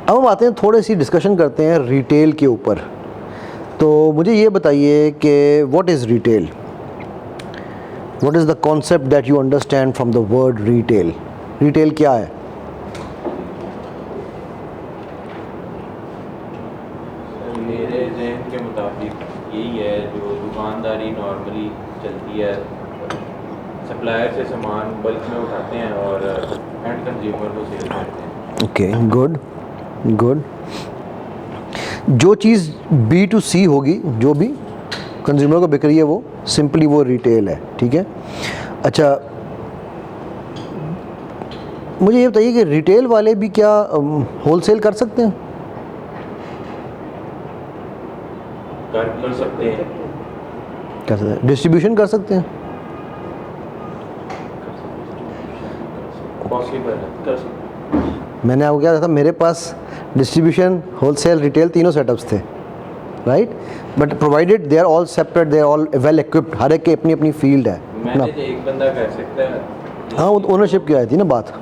अब हम आते हैं, थोड़ी सी डिस्कशन करते हैं रिटेल के ऊपर। तो मुझे ये बताइए कि what is retail, what is the concept that you understand from the word retail. Retail क्या है? मेरे जहन के मुताबिक यही है जो दुकानदारी नॉर्मली चलती है, सप्लायर से सामान बल्क में उठाते हैं और एंड कंज्यूमर को सेल करते हैं। Okay, good good. जो चीज़ B2C होगी, जो भी कंज्यूमर को बिक रही है, वो सिंपली वो रिटेल है, ठीक है। अच्छा, मुझे ये बताइए कि रिटेल वाले भी क्या होलसेल कर सकते हैं? कर सकते हैं। कर सकते हैं। डिस्ट्रीब्यूशन कर सकते हैं? पॉसिबल है, कर सकते हैं। मैंने आपको क्या था, मेरे पास डिस्ट्रीब्यूशन, होलसेल, रिटेल तीनों सेटअप्स थे, right. But provided they are all separate, they are all well equipped, हर एक की अपनी अपनी फील्ड है ना। मैंने एक बंदा कर सकता है। हाँ, वो ओनरशिप की आई थी ना बात,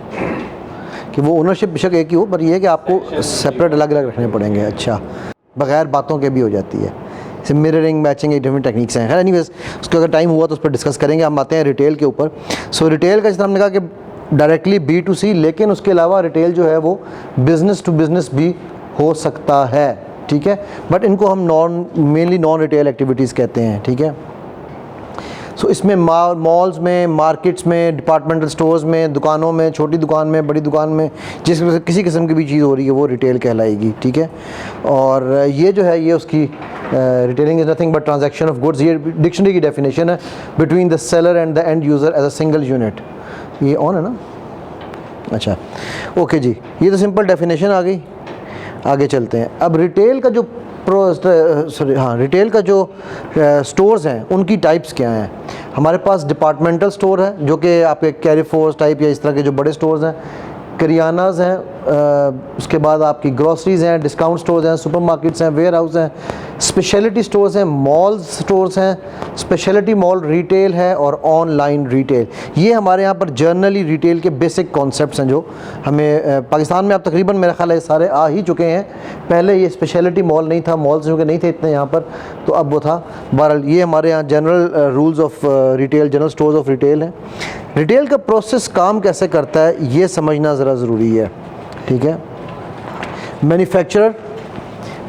कि वो ओनरशिप बेशक एक ही हो, पर ये है कि आपको सेपरेट अलग अलग रखने पड़ेंगे। अच्छा, बगैर बातों के भी हो जाती है, जैसे मिररिंग, मैचिंग, एक डिफरेंट टेक्निक्स हैं। खैर एनीवेज, उसका अगर टाइम हुआ तो उस पर डिस्कस करेंगे। हम आते हैं रिटेल के ऊपर। सो रिटेल का, जिस तरह हमने कहा कि डायरेक्टली B2C, लेकिन उसके अलावा रिटेल जो है वो बिज़नेस टू बिज़नेस भी हो सकता है, ठीक है। बट इनको हम मेनली नॉन रिटेल एक्टिविटीज़ कहते हैं, ठीक है। सो इसमें मॉल्स में, मार्केट्स में, डिपार्टमेंटल स्टोर्स में, दुकानों में, छोटी दुकान में, बड़ी दुकान में, जिस किसी किस्म की भी चीज़ हो रही है वो रिटेल कहलाएगी, ठीक है। और ये जो है, ये उसकी retailing is nothing but transaction of goods. ये डिक्शनरी की डेफिनेशन है, between the seller and the end user as a single unit. ये ऑन है ना? अच्छा, ओके जी, ये तो सिंपल डेफिनेशन आ गई। आगे चलते हैं। अब रिटेल का जो रिटेल का जो स्टोर्स हैं, उनकी टाइप्स क्या हैं। हमारे पास डिपार्टमेंटल स्टोर है, जो कि आपके कैरीफोर्स टाइप या इस तरह के जो बड़े स्टोर्स हैं। करियानाज हैं, उसके बाद आपकी ग्रॉसरीज़ हैं, डिस्काउंट स्टोर्स हैं, सुपरमार्केट्स हैं, वेयर हाउस हैं, स्पेशलिटी स्टोर्स हैं, मॉल्स स्टोर्स हैं। स्पेशलिटी मॉल रिटेल है और ऑनलाइन रिटेल। ये हमारे यहाँ पर जर्नली रिटेल के बेसिक कॉन्सेप्ट्स हैं, जो हमें पाकिस्तान में अब तकरीबन मेरा ख्याल है सारे आ ही चुके हैं। पहले ये स्पेशलिटी मॉल नहीं था, मॉल्स जो कि नहीं थे इतने यहाँ पर, तो अब वो था। बहरहाल ये हमारे यहाँ general rules of retail, general stores of retail हैं। रिटेल का प्रोसेस काम कैसे करता है, ये समझना ज़रा ज़रूरी है, ठीक है।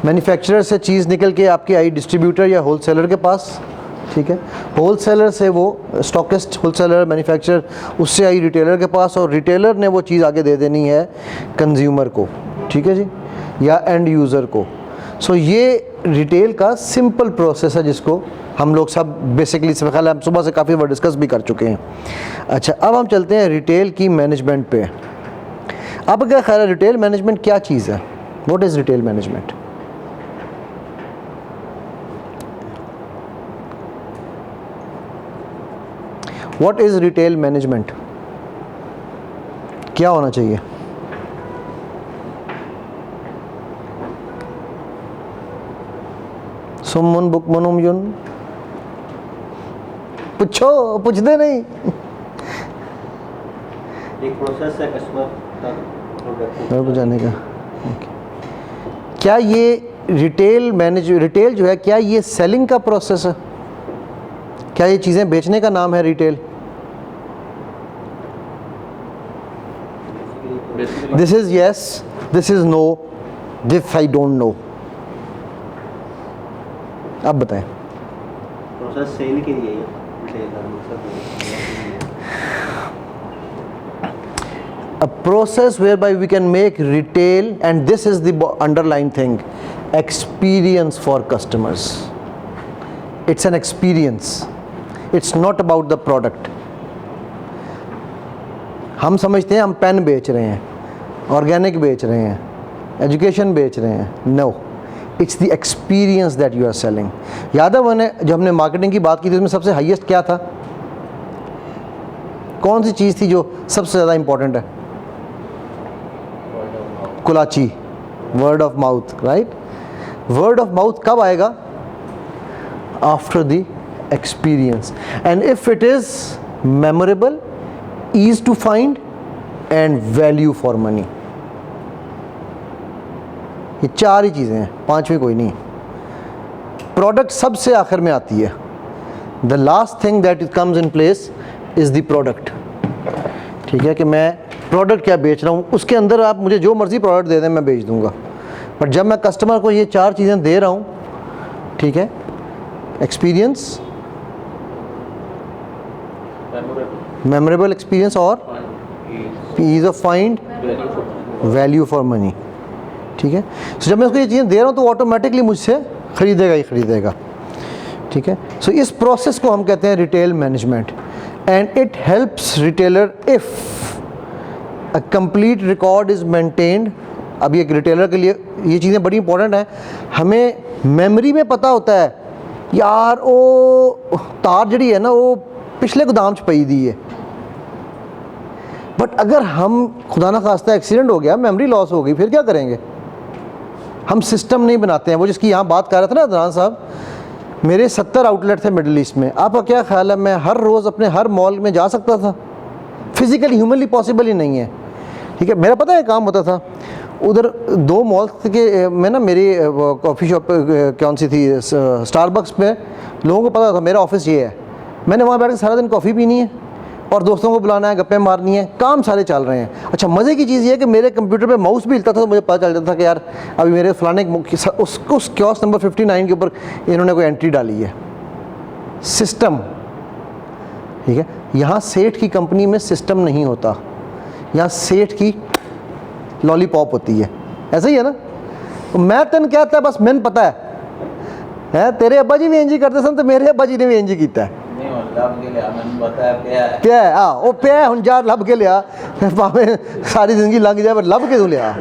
मैन्युफैक्चरर से चीज़ निकल के आपकी आई डिस्ट्रीब्यूटर या होलसेलर के पास, ठीक है। होलसेलर से वो स्टॉकिस्ट, होलसेलर, मैन्युफैक्चरर, उससे आई रिटेलर के पास, और रिटेलर ने वो चीज़ आगे दे देनी है कंज्यूमर को, ठीक है जी, या एंड यूज़र को। सो ये रिटेल का सिंपल प्रोसेस है, जिसको हम लोग सब बेसिकली ख्याल हम सुबह से काफ़ी बार डिस्कस भी कर चुके हैं। अच्छा, अब हम चलते हैं रिटेल की मैनेजमेंट पे। अब क्या ख्याल है, रिटेल मैनेजमेंट क्या चीज़ है? What is retail management? What is retail management? क्या होना चाहिए? सुमन बुकमनुम युन, पूछो, पूछ दे नहीं। एक प्रोसेस है कस्टमर तक प्रोडक्ट पहुँचाने का। क्या ये रिटेल जो है, क्या ये सेलिंग का प्रोसेस है? क्या ये चीज़ें बेचने का नाम है retail? This is yes, this is no, this I don't know. अब बताएं। प्रोसेस सेल के लिए रिटेल का मकसद A process whereby we can make retail, and this is the underlying thing, experience for customers. It's an experience. It's not about the product. हम समझते हैं हम पेन बेच रहे हैं, ऑर्गेनिक बेच रहे हैं, एजुकेशन बेच रहे हैं। No, it's the experience that you are selling. याद है मैंने जो हमने मार्केटिंग की बात की थी, उसमें सबसे हाईएस्ट क्या था? कौन सी चीज़ थी जो सबसे ज़्यादा इंपॉर्टेंट है? कुलाची, word of mouth, right. Word of mouth कब आएगा? After the experience, and if it is memorable, easy to find and value for money. ये 4 ही चीज़ें हैं, 5वीं कोई नहीं। प्रोडक्ट सबसे आखिर में आती है। The last thing that it comes in place is the product. ठीक है, कि मैं प्रोडक्ट क्या बेच रहा हूँ, उसके अंदर आप मुझे जो मर्ज़ी प्रोडक्ट दे दें मैं बेच दूँगा, बट जब मैं कस्टमर को ये 4 चीज़ें दे रहा हूँ, ठीक है, एक्सपीरियंस, मेमोरेबल एक्सपीरियंस और ease of find, value for money. ठीक है, सो जब मैं उसको ये चीज़ें दे रहा हूँ तो ऑटोमेटिकली मुझसे ख़रीदेगा ही ख़रीदेगा। ठीक है, सो इस प्रोसेस को हम कहते हैं retail management, and it helps retailer if a complete record is maintained. अभी एक रिटेलर के लिए ये चीज़ें बड़ी इंपॉर्टेंट हैं। हमें मेमोरी में पता होता है यार वो तार जड़ी है ना वो पिछले गोदाम च पई दी है, बट अगर हम खुदा ना खास्ता एक्सीडेंट हो गया, मेमोरी लॉस हो गई, फिर क्या करेंगे? हम सिस्टम नहीं बनाते हैं। वो जिसकी यहाँ बात कर रहे थे ना अदनान साहब, मेरे 70 आउटलेट थे मिडल ईस्ट में। आपका क्या ख्याल है मैं हर रोज़ अपने हर मॉल में जा सकता था? फिज़िकली ह्यूमनली पॉसिबल ही नहीं है। ठीक है, मेरा पता है काम होता था उधर 2 मॉल के में ना, मेरी कॉफ़ी शॉप कौन सी थी, स्टारबक्स पे, लोगों को पता था मेरा ऑफिस ये है। मैंने वहाँ बैठ के सारा दिन कॉफ़ी पीनी है और दोस्तों को बुलाना है, गप्पे मारनी है, काम सारे चल रहे हैं। अच्छा, मज़े की चीज़ ये है कि मेरे कंप्यूटर पे माउस भी हिलता था तो मुझे पता चल जाता था कि यार अभी मेरे फलाने उस क्योस नंबर 59 के ऊपर इन्होंने कोई एंट्री डाली है। सिस्टम। ठीक है, यहाँ सेठ की कंपनी में सिस्टम नहीं होता, यहाँ सेठ की लॉलीपॉप होती है। ऐसा ही है ना, मैं तेन कहता है बस मैंने पता है तेरे अब्बा जी भी इंजी करते सन तो मेरे अब्बा जी ने भी इंजी किया है। क्या है हाँ वो पे हूँ जा लभ के लिया, भावें सारी जिंदगी लंघ जाए पर लभ के तू लिया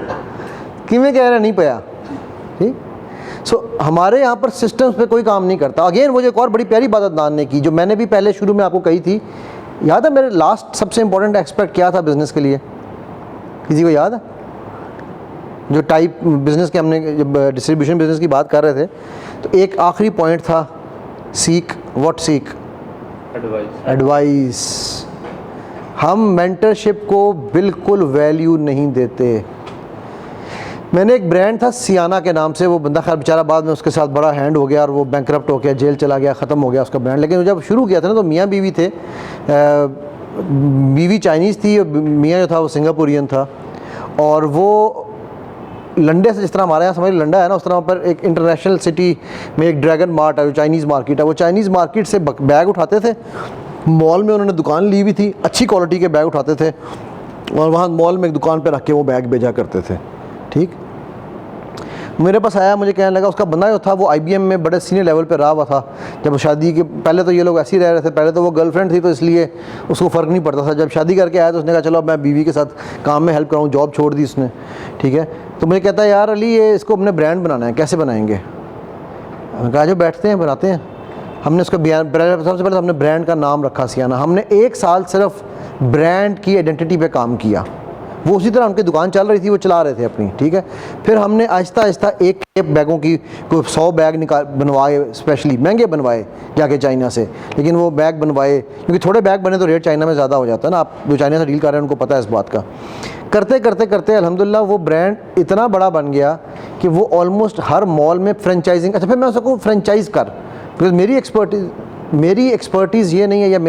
किमें कह रहा नहीं पाया। ठीक, सो हमारे यहाँ पर सिस्टम्स पे कोई काम नहीं करता। अगेन वो एक और बड़ी प्यारी बात अदनान ने की जो मैंने भी पहले शुरू में आपको कही थी, याद है मेरे लास्ट सबसे इंपॉर्टेंट एस्पेक्ट क्या था बिज़नेस के लिए? किसी को याद है? जो टाइप बिज़नेस के हमने जब डिस्ट्रीब्यूशन बिज़नेस की बात कर रहे थे तो एक आखिरी पॉइंट था, सीक। What seek? एडवाइस। हम मेंटरशिप को बिल्कुल वैल्यू नहीं देते। मैंने एक ब्रांड था सियाना के नाम से, वो बंदा खैर बेचारा बाद में उसके साथ बड़ा हैंड हो गया और वो बैंकरप्ट हो गया, जेल चला गया, ख़त्म हो गया उसका ब्रांड। लेकिन जब शुरू किया था ना तो मियाँ बीवी थे, बीवी चाइनीज़ थी और मियाँ जो था वो सिंगापुरियन था, और वो लंडे से, जिस तरह हमारे यहाँ समझ लंडा है ना, उस तरह पर एक इंटरनेशनल सिटी में एक ड्रैगन मार्ट है जो चाइनीज़ मार्केट है। वो चाइनीज़ मार्केट से बैग उठाते थे, मॉल में उन्होंने दुकान ली हुई थी, अच्छी क्वालिटी के बैग उठाते थे और वहाँ मॉल में एक दुकान पे रख के वो बैग भेजा करते थे। ठीक, मेरे पास आया, मुझे कहने लगा, उसका बंदा जो था वो IBM में बड़े सीनियर लेवल पे रहा हुआ था। जब शादी के पहले तो ये लोग ऐसे ही रह रहे थे, पहले तो वो गर्लफ्रेंड थी तो इसलिए उसको फ़र्क नहीं पड़ता था। जब शादी करके आया तो उसने कहा चलो अब मैं बीवी के साथ काम में हेल्प कराऊँ, जॉब छोड़ दी उसने। ठीक है, तो मुझे कहता है यार अली ये इसको अपने ब्रांड बनाना है, कैसे बनाएंगे? मैंने कहा जो बैठते हैं बनाते हैं। हमने उसका सबसे पहले हमने ब्रांड का नाम रखा सियाना। हमने 1 साल सिर्फ ब्रांड की आइडेंटिटी पे काम किया। वो उसी तरह उनकी दुकान चल रही थी, वो चला रहे थे अपनी। ठीक है, फिर हमने आहिस्ता आहिस्ता एक बैगों की कोई 100 बैग बनवाए, स्पेशली महंगे बनवाए जाके चाइना से, लेकिन वो बैग बनवाए क्योंकि थोड़े बैग बने तो रेट चाइना में ज़्यादा हो जाता है ना। आप जो चाइना से डील कर रहे हैं उनको पता है इस बात का। करते करते करते अल्हम्दुलिल्लाह वो ब्रांड इतना बड़ा बन गया कि वो ऑलमोस्ट हर मॉल में फ्रेंचाइजिंग। अच्छा, फिर मैं उसको कहूँ फ्रेंचाइज़ कर, बिकॉज मेरी एक्सपर्टीज़ ये नहीं है, या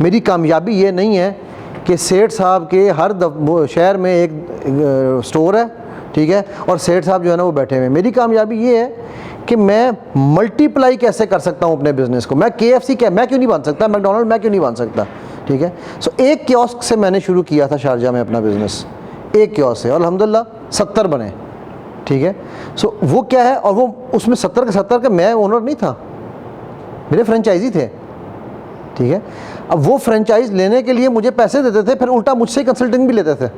मेरी कामयाबी ये नहीं है कि सेठ साहब के हर शहर में एक स्टोर है, ठीक है, और सेठ साहब जो है ना वो बैठे हुए हैं। मेरी कामयाबी ये है कि मैं मल्टीप्लाई कैसे कर सकता हूँ अपने बिज़नेस को। मैं KFC मैं क्यों नहीं बन सकता? मैकडोनल्ड मैं क्यों नहीं बन सकता? ठीक है, सो एक कियोस्क से मैंने शुरू किया था शारजा में अपना बिज़नेस, एक कियोस्क से, और अल्हम्दुलिल्लाह 70 बने। ठीक है, सो वो क्या है, और वो उसमें 70 के 70 के मैं ओनर नहीं था, मेरे फ्रेंचाइजी थे। ठीक है, अब वो फ्रेंचाइज लेने के लिए मुझे पैसे देते थे, फिर उल्टा मुझसे कंसल्टिंग भी लेते थे।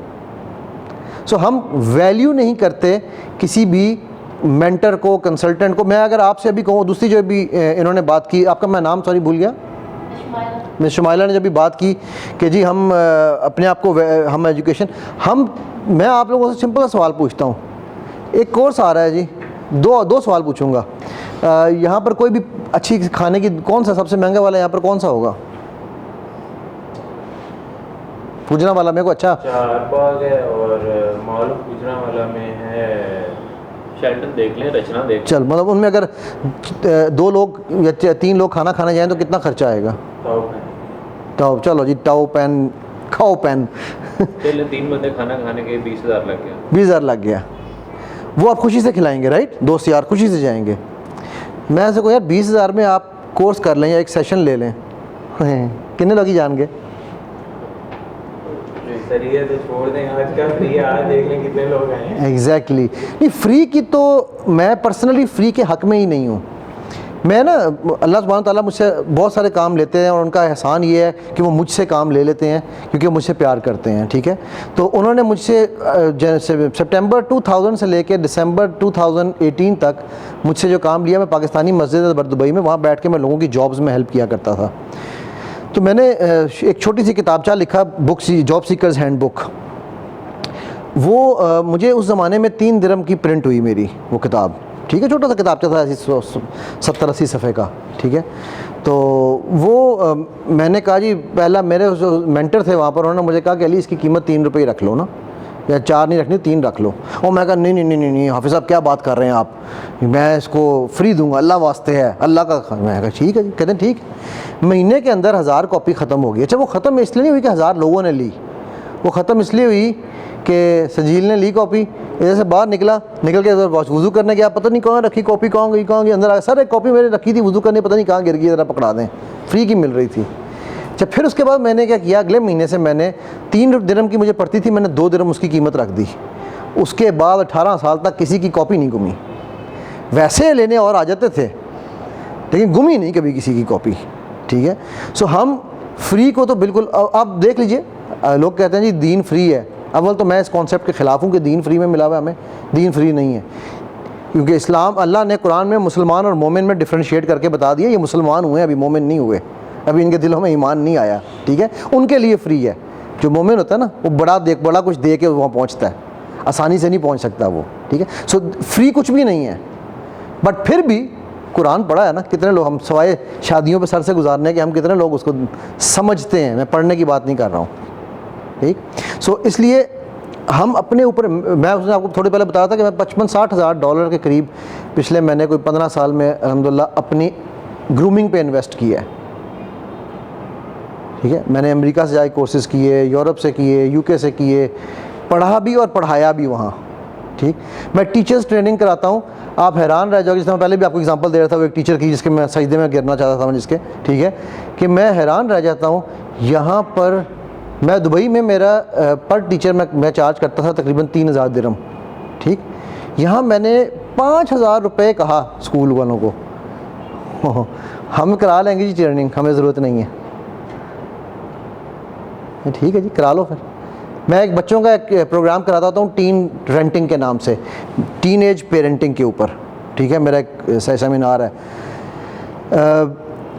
सो हम वैल्यू नहीं करते किसी भी मेंटर को, कंसल्टेंट को। मैं अगर आपसे अभी कहूँ, दूसरी जो भी इन्होंने बात की, आपका मैं नाम सॉरी भूल गया, मिस शुमाइला ने जब भी बात की कि जी हम अपने आप को हम एजुकेशन मैं आप लोगों से सिंपल सा सवाल पूछता हूँ। एक कोर्स आ रहा है जी, दो सवाल पूछूंगा। यहाँ पर कोई भी अच्छी खाने की कौन सा सबसे महंगा वाला यहाँ पर कौन सा होगा? पूछना वाला मेरे को। अच्छा, चारबाग है और मॉल पूछना वाला में है शेल्टन देख लें, रचना देख चल मतलब उनमें अगर 2 लोग या 3 लोग खाना खाने जाएं तो कितना खर्चा आएगा? तो चलो जी टाओ पैन खाओ पैन चले 3 बंदे खाना खाने के 20,000 लग गया। 20,000 लग गया। वो आप खुशी से खिलाएंगे, राइट? दोस्त यार खुशी से जाएंगे। मैं ऐसे को यार 20,000 में आप कोर्स कर लें या एक सेशन ले लें, कितने लगी जान के? सर ये तो छोड़ दें, आज का फ्री है, आज देख लें कितने लोग आए हैं। एग्जैक्टली नहीं, फ्री की तो मैं पर्सनली फ्री के हक़ में ही नहीं हूँ। मैं ना अल्लाह सुब्हान ताला मुझसे बहुत सारे काम लेते हैं और उनका एहसान ये है कि वो मुझसे काम ले लेते हैं क्योंकि वो मुझसे प्यार करते हैं, ठीक है? तो उन्होंने मुझसे सितंबर 2000 से लेकर दिसंबर 2018 तक मुझसे जो काम लिया, मैं पाकिस्तानी मस्जिद दुबई में वहाँ बैठ के मैं लोगों की जॉब्स में हेल्प किया करता था। तो मैंने एक छोटी सी किताबचा लिखा, बुक जॉब सीकर्स हैंडबुक। वो मुझे उस ज़माने में 3 दिरहम की प्रिंट हुई मेरी वो किताब, ठीक है? छोटा सा किताबचा था ऐसी 70-80 सफ़े का, ठीक है? तो वो मैंने कहा जी, पहला मेरे जो मेंटर थे वहाँ पर उन्होंने मुझे कहा कि अली इसकी कीमत 3 रुपये रख लो ना, या 4 नहीं रखनी 3 रख लो। और मैं कहा नहीं नहीं नहीं नहीं हाफिज़ साहब क्या बात कर रहे हैं आप, मैं इसको फ्री दूंगा, अल्लाह वास्ते है, अल्लाह का। मैं कहा ठीक है जी। कहते हैं ठीक। महीने के अंदर 1000 कॉपी ख़त्म हो गई। अच्छा वो ख़त्म इसलिए नहीं हुई कि 1000 लोगों ने ली, वो ख़त्म इसलिए हुई कि संजील ने ली कॉपी, इधर से बाहर निकल के वज़ू करने गया, पता नहीं कहाँ रखी कॉपी, कहाँ गई अंदर आ, सर एक कॉपी मैंने रखी थी वज़ू करने, पता नहीं कहाँ गिर गई, ज़रा पकड़ा दें, फ्री की मिल रही थी। अच्छा फिर उसके बाद मैंने क्या किया, अगले महीने से मैंने 3 दिरहम की मुझे पड़ती थी, मैंने 2 दिरहम उसकी कीमत रख दी। उसके बाद 18 साल तक किसी की कॉपी नहीं गुमी। वैसे लेने और आ जाते थे लेकिन गुमी नहीं कभी किसी की कॉपी, ठीक है? सो हम फ्री को तो बिल्कुल, आप देख लीजिए, लोग कहते हैं जी दीन फ्री है। अव्वल तो मैं इस कॉन्सेप्ट के ख़िलाफ़ हूँ कि दीन फ्री में मिला हुआ, हमें दीन फ्री नहीं है, क्योंकि इस्लाम, अल्लाह ने कुरान में मुसलमान और मोमिन में डिफ्रेंशिएट करके बता दिया, ये मुसलमान हुए अभी मोमिन नहीं हुए, अभी इनके दिलों में ईमान नहीं आया, ठीक है? उनके लिए फ्री है। जो मोमिन होता है ना वो बड़ा कुछ दे के वहाँ पहुँचता है, आसानी से नहीं पहुँच सकता वो, ठीक है? सो फ्री कुछ भी नहीं है। बट फिर भी कुरान पढ़ा है ना, कितने लोग, हम सवाए शादियों पे सर से गुजारने के, हम कितने लोग उसको समझते हैं। मैं पढ़ने की बात नहीं कर रहा हूँ, ठीक? सो इसलिए हम अपने ऊपर, मैं उसने आपको थोड़ी पहले बताया था कि मैं 55-60 हज़ार डॉलर के करीब पिछले मैंने कोई 15 साल में अल्हम्दुलिल्लाह अपनी ग्रूमिंग पे इन्वेस्ट किया है, ठीक है? मैंने अमेरिका से जाके कोर्सेज़ किए, यूरोप से किए, यूके से किए, पढ़ा भी और पढ़ाया भी वहाँ, ठीक? मैं टीचर्स ट्रेनिंग कराता हूँ, आप हैरान रह जाओगे। जिस मैं पहले भी आपको एग्जांपल दे रहा था वो एक टीचर की जिसके मैं सजदे में गिरना चाहता था मैं जिसके, ठीक है? कि मैं हैरान रह जाता हूँ। यहाँ पर मैं दुबई में मेरा पर टीचर मैं चार्ज करता था तकरीबन 3,000 दिरहम, ठीक? यहाँ मैंने 5,000 रुपये कहा स्कूल वालों को, हम करा लेंगे जी ट्रेनिंग, हमें ज़रूरत नहीं है। ठीक है जी, करा लो फिर। मैं एक बच्चों का एक प्रोग्राम कराता हूँ टीन रेंटिंग के नाम से, टीन एज पेरेंटिंग के ऊपर, ठीक है? मेरा एक सेमिनार है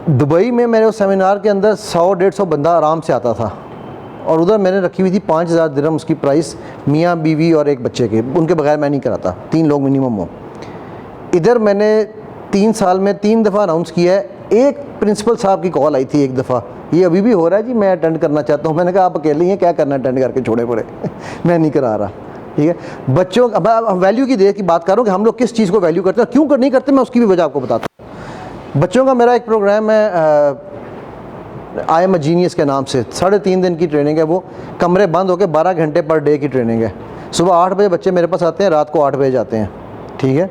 दुबई में। मेरे उस सेमिनार के अंदर 100-150 बंदा आराम से आता था, और उधर मैंने रखी हुई थी 5,000 दिरहम उसकी प्राइस, मियाँ बीवी और एक बच्चे के, उनके बगैर मैं नहीं कराता, 3 लोग मिनिमम हो। इधर मैंने 3 साल में 3 दफ़ा अनाउंस किया है। एक प्रिंसिपल साहब की कॉल आई थी एक दफ़ा, ये अभी भी हो रहा है जी, मैं अटेंड करना चाहता हूँ। मैंने कहा आप अकेले हैं, क्या करना अटेंड करके, छोड़े पड़े मैं नहीं करा रहा, ठीक है? बच्चों वैल्यू की देर की बात कर रहा हूँ कि हम लोग किस चीज़ को वैल्यू करते हैं, क्यों नहीं करते, मैं उसकी भी वजह आपको बताता हूँ। बच्चों का मेरा एक प्रोग्राम है आई एम अ जीनियस के नाम से, 3.5 दिन की ट्रेनिंग है। वो कमरे बंद होकर 12 घंटे पर डे की ट्रेनिंग है। सुबह 8 बजे बच्चे मेरे पास आते हैं, रात को 8 बजे जाते हैं, ठीक है?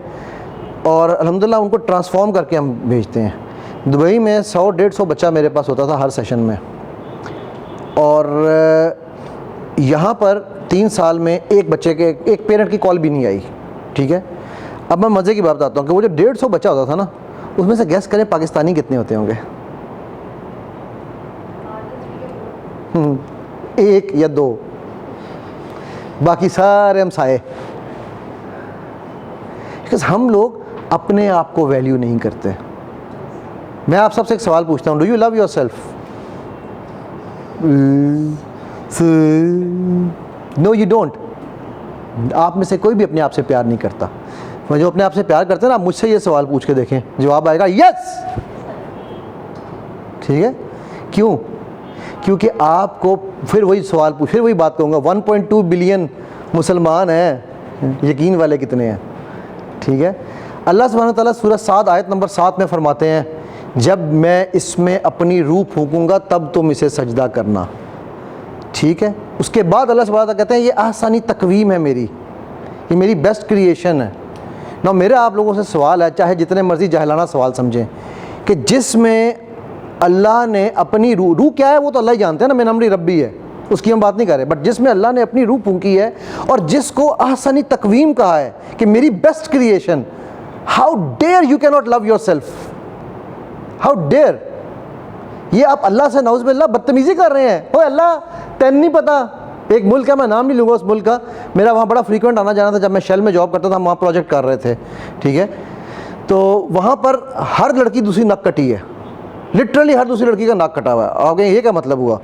और अल्हम्दुलिल्लाह उनको ट्रांसफॉर्म करके हम भेजते हैं। दुबई में 100-150 बच्चा मेरे पास होता था हर सेशन में, और यहाँ पर 3 साल में एक बच्चे के एक पेरेंट की कॉल भी नहीं आई, ठीक है? अब मैं मज़े की बात बताता हूँ कि वो जो 150 बच्चा होता था ना, उसमें से गैस करें पाकिस्तानी कितने होते होंगे? 1 या 2, बाकी सारे हम साए। बिकॉज़ हम लोग अपने आप को वैल्यू नहीं करते। मैं आप सबसे एक सवाल पूछता हूँ, do you love yourself? No you don't. आप में से कोई भी अपने आप से प्यार नहीं करता। मैं जो अपने आप से प्यार करते हैं ना, आप मुझसे ये सवाल पूछ के देखें, जवाब आएगा यस, ठीक है? क्यों? क्योंकि आपको फिर वही सवाल फिर वही बात कहूँगा, 1.2 बिलियन मुसलमान हैं, यकीन वाले कितने हैं, ठीक है। अल्लाह सुब्हानहू व तआला सूरह 7 आयत नंबर 7 में फरमाते हैं, जब मैं इसमें अपनी रूह फूंकूंगा तब तुम इसे सजदा करना। ठीक है। उसके बाद अल्लाह सुब्हानहू व तआला कहते हैं ये आसानी तकवीम है मेरी, ये मेरी बेस्ट क्रिएशन है ना। मेरा आप लोगों से सवाल है, चाहे जितने मर्जी जाहिलाना सवाल समझें, कि जिसमें अल्लाह ने अपनी रूह क्या है वो तो अल्लाह ही जानते हैं ना, मेरा अमरी रब्बी है, उसकी हम बात नहीं कर रहे, बट जिसमें अल्लाह ने अपनी रूह फूंकी है और जिसको आसानी तकवीम कहा है कि मेरी best creation, how dare you can not love yourself, how dare. ये आप अल्लाह से नौज़ बिल्लाह बदतमीज़ी कर रहे हैं। ओ अल्लाह तैन नहीं पता, एक मुल्क है, मैं नाम नहीं लूँगा उस मुल्क का, मेरा वहाँ बड़ा फ्रीक्वेंट आना जाना था, जब मैं शेल में जॉब करता था, हम वहाँ प्रोजेक्ट कर रहे थे। ठीक है। तो वहाँ पर हर लड़की दूसरी नक कटी है, लिटरली हर दूसरी लड़की का नाक कटा हुआ है। आप कहें ये क्या मतलब हुआ?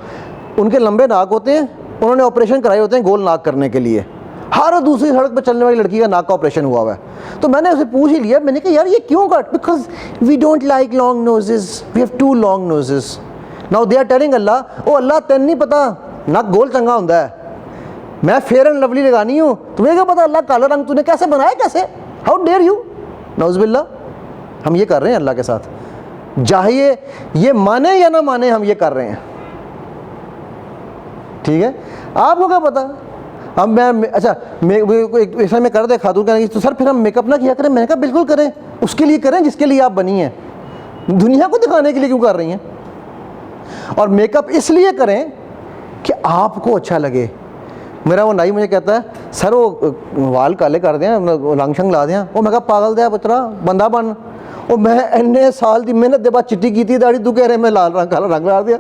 उनके लंबे नाक होते हैं, उन्होंने ऑपरेशन कराए होते हैं गोल नाक करने के लिए। हर दूसरी सड़क पर चलने वाली लड़की का नाक का ऑपरेशन हुआ हुआ है। तो मैंने उसे पूछ ही लिया, मैंने कहा यार ये क्यों cut? Because we don't like long noses, we have to long noses. Now they are telling Allah, O Allah तेन नहीं पता नक गोल चंगा होता है, मैं फेयर एंड लवली लगानी हूँ, तुम्हें क्या पता अल्लाह काला रंग तूने कैसे बनाया, कैसे, हाउ डेयर यू। नौज़बिल्ला, हम ये कर रहे हैं अल्लाह के साथ, चाहिए ये माने या ना माने, हम ये कर रहे हैं। ठीक है। आपको क्या पता? अब मैं अच्छा एक ऐसा मैं कर दे खातून करेंगी तो सर फिर हम मेकअप ना किया करें। मैंने कहा बिल्कुल करें, उसके लिए करें जिसके लिए आप बनी हैं, दुनिया को दिखाने के लिए क्यों कर रही हैं? और मेकअप इसलिए करें कि आपको अच्छा लगे। मेरा वो नाई मुझे कहता है सर वो वाल काले कर दें, लंग शंग ला दें। वो मैं कहा पागल दे पुत्रा, बंदा बन। और मैं इन्ने साल की मेहनत के बाद चिट्टी की थी दाढ़ी, तू कह रहे मैं लाल रंग काला रंग ला दिया।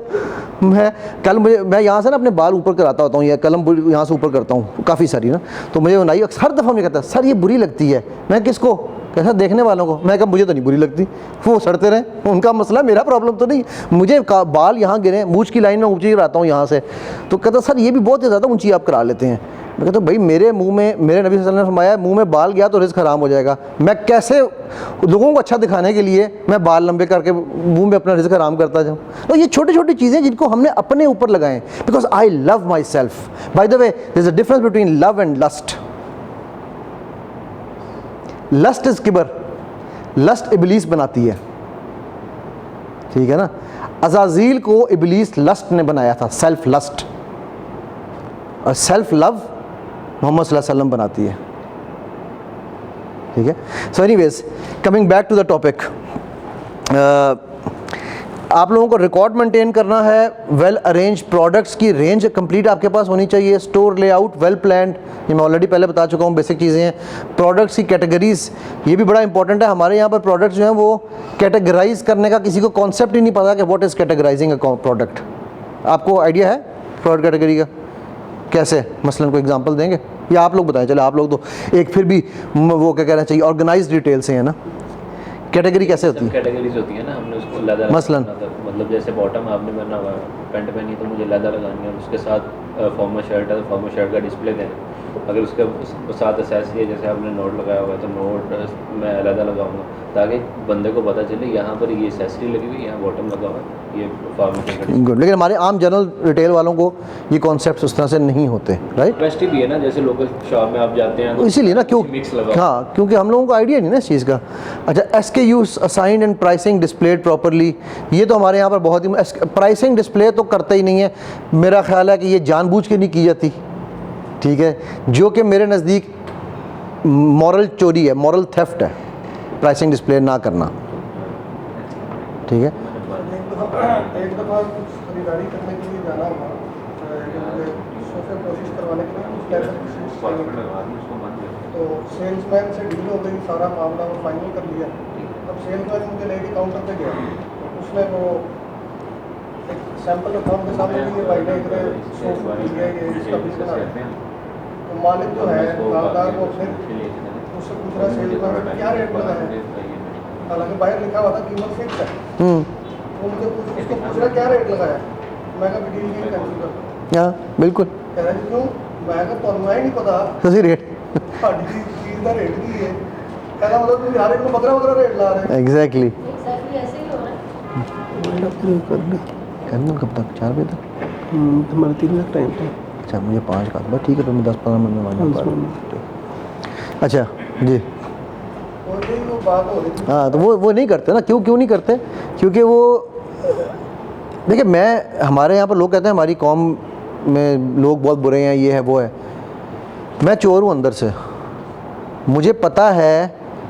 मैं यहाँ से ना अपने बाल ऊपर कराता होता हूँ, या कलम यहाँ से ऊपर करता हूँ काफ़ी सारी ना, तो मुझे वो नाई हर दफ़ा मुझे कहता है सर ये बुरी लगती है। मैं किसको? कैसा देखने वालों को। मैं कहा मुझे तो नहीं बुरी लगती, वो सड़ते रहें, उनका मसला, मेरा प्रॉब्लम तो नहीं। मुझे बाल यहाँ गिरे, मूछ की लाइन में ऊँची कराता हूँ यहाँ से, तो कहता सर ये भी बहुत ज़्यादा ऊँची आप करा लेते हैं। मैं कहता भाई मेरे मुंह में, मेरे नबी सल्लल्लाहु अलैहि वसल्लम ने फरमाया मुंह में बाल गया तो रिज़्क़ हराम हो जाएगा। मैं कैसे लोगों को अच्छा दिखाने के लिए मैं बाल लंबे करके मुंह में अपना रिज़्क़ हराम करता जाऊँ? तो ये छोटी छोटी चीज़ें जिनको हमने अपने ऊपर लगाएं, because I love myself. By the way there is a difference between love and lust. Lust is किबर, लस्ट इबलीस बनाती है। ठीक है ना। अज़ाज़ील को इबलीस लस्ट ने बनाया था, सेल्फ लस्ट, और सेल्फ लव मोहम्मद सल्लल्लाहु अलैहि वसल्लम बनाती है। ठीक है। So anyways coming back to the topic, आप लोगों को रिकॉर्ड मेंटेन करना है, वेल अरेंज प्रोडक्ट्स की रेंज कंप्लीट आपके पास होनी चाहिए, स्टोर लेआउट वेल प्लान्ड, ये मैं ऑलरेडी पहले बता चुका हूँ, बेसिक चीज़ें हैं। प्रोडक्ट्स की कैटेगरीज, ये भी बड़ा इंपॉर्टेंट है। हमारे यहाँ पर प्रोडक्ट्स जो हैं वो कैटेगराइज करने का किसी को कॉन्सेप्ट ही नहीं पता कि what is categorising a product. आपको आइडिया है प्रोडक्ट कैटेगरी का? कैसे, मसलन कोई एग्जांपल देंगे या आप लोग बताएं? चलो आप लोग तो एक फिर भी वो क्या कहना चाहिए, ऑर्गेनाइज्ड डिटेल से है ना। कैटेगरी कैसे होती है? कैटेगरीज होती है ना, हमने उसको लेदर मसलन मतलब जैसे बॉटम आपने पहना हुआ पैंट पहनी तो मुझे लेदर लगानी है, उसके साथ फॉर्मल शर्ट है तो फॉर्मल शर्ट का डिस्प्ले दें। अगर उसके साथ एसेसरी है, जैसे आपने नोट लगाया हुआ है तो नोट मैं अलग लगाऊंगा ताकि बंदे को पता चले यहाँ पर ये एसेसरी लगी हुई है, यहाँ बॉटम लगा हुआ है, ये फॉर्मल। गुड। लेकिन हमारे आम जनरल रिटेल वालों को ये कॉन्सेप्ट उस तरह से नहीं होते, राइट? बेस्ट भी है ना, जैसे लोकल शॉप में आप जाते हैं इसीलिए ना, क्यों? मिक्स लगा। हाँ, क्योंकि हम लोगों को आइडिया नहीं ना इस चीज़ का। अच्छा, SKUs assigned and pricing displayed properly, ये तो हमारे यहाँ पर बहुत ही, प्राइसिंग डिस्प्ले तो करते ही नहीं है। मेरा ख्याल है कि ये जानबूझ के नहीं की जाती। ठीक है। जो कि मेरे नज़दीक मॉरल चोरी है, मॉरल थेफ्ट है प्राइसिंग डिस्प्ले ना करना। ठीक है। एक दफ़ा कुछ खरीदारी करने के लिए जाना हुआ, सोफे कोशिश करवाने के लिए तो सेल्समैन से डील हो गई, सारा मामला वो फाइनल कर लिया। अब सेल्समैन मुझे लेके काउंटर पे गया, तो उसने वो एक सैंपल रखा उनके सामने कि ये भाई ने इतने सोफा लिया, ये इसका पीस बना है। तो मालिक जो है दुकानदार को फिर उससे पूछ रहा सेल्समैन क्या रेट लगा है, हालांकि बाहर लिखा हुआ था कीमत फिक्स है। वो मुझे उसको पूछ रहा क्या रेट लगाया, मैं कहा डील की कैंसिल कर। हाँ बिल्कुल। कह रहा क्यों? मैं कहा तो मैं ही नहीं पता सही रेट चीज़ का रेट नहीं है। कहना मतलब तुम यार इनको बकरा रेट ला रहे हैं। एग्जैक्टली। ऐसे ही हो रहा है। करना कब तक? 4 बजे तक? हमारा 3 लाख टाइम था। अच्छा, मुझे 5 का था। ठीक है, तो मैं 10-15 मिनट में आ जाऊँगा। अच्छा जी। बात हो रही थी। हाँ, तो वो नहीं करते ना। क्यों नहीं करते? क्योंकि वो देखिए, मैं हमारे यहाँ पर लोग कहते हैं हमारी कौम में लोग बहुत बुरे हैं, ये है वो है। मैं चोर हूँ अंदर से। मुझे पता है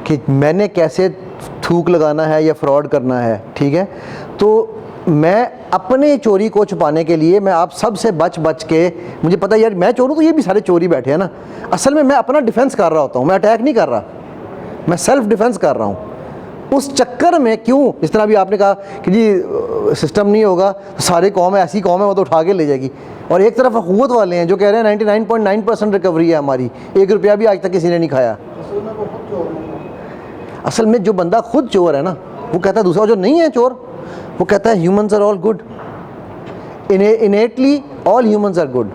कि मैंने कैसे थूक लगाना है या फ्रॉड करना है, ठीक है। तो मैं अपने चोरी को छुपाने के लिए मैं आप सब से बच के, मुझे पता है यार मैं चोर हूँ तो ये भी सारे चोरी बैठे हैं ना। असल में मैं अपना डिफेंस कर रहा होता हूँ, मैं अटैक नहीं कर रहा, मैं सेल्फ डिफेंस कर रहा हूँ। उस चक्कर में क्यों, जिस तरह भी आपने कहा कि जी सिस्टम नहीं होगा तो सारे कौम है, ऐसी कौम है वो तो उठा के ले जाएगी। और एक तरफ हुकूमत वाले हैं जो कह रहे हैं 99.9% रिकवरी है हमारी, 1 रुपया भी आज तक किसी ने नहीं खाया। असल में वो खुद चोर नहीं है। असल में जो बंदा खुद चोर है ना, वो कहता है दूसरा जो नहीं है चोर, वो कहता है humans are all good, innately all humans are good.